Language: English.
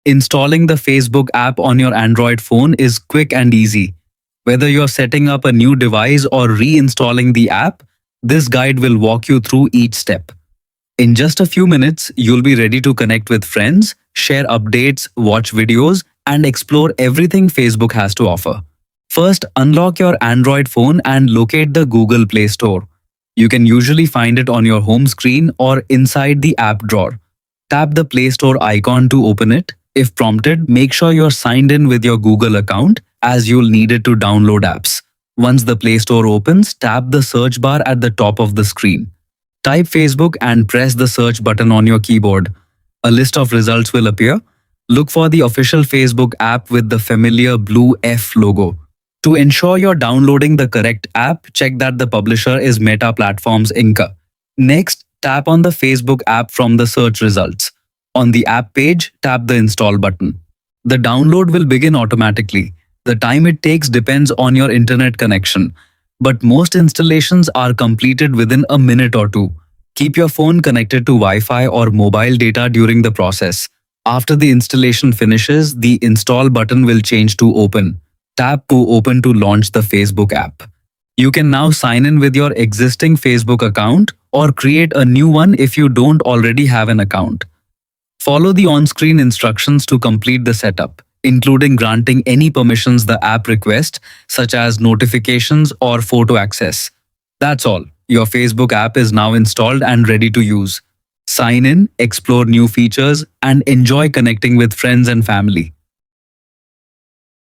Installing the Facebook app on your Android phone is quick and easy. Whether you're setting up a new device or reinstalling the app, this guide will walk you through each step. In just a few minutes, you'll be ready to connect with friends, share updates, watch videos, and explore everything Facebook has to offer. First, unlock your Android phone and locate the Google Play Store. You can usually find it on your home screen or inside the app drawer. Tap the Play Store icon to open it. If prompted, make sure you're signed in with your Google account as you'll need it to download apps. Once the Play Store opens, tap the search bar at the top of the screen. Type Facebook and press the search button on your keyboard. A list of results will appear. Look for the official Facebook app with the familiar blue F logo. To ensure you're downloading the correct app, check that the publisher is Meta Platforms Inc. Next, tap on the Facebook app from the search results. On the app page, tap the install button. The download will begin automatically. The time it takes depends on your internet connection, but most installations are completed within a minute or two. Keep your phone connected to Wi-Fi or mobile data during the process. After the installation finishes, the install button will change to open. Tap to open to launch the Facebook app. You can now sign in with your existing Facebook account or create a new one if you don't already have an account. Follow the on-screen instructions to complete the setup, including granting any permissions the app requests, such as notifications or photo access. That's all. Your Facebook app is now installed and ready to use. Sign in, explore new features, and enjoy connecting with friends and family.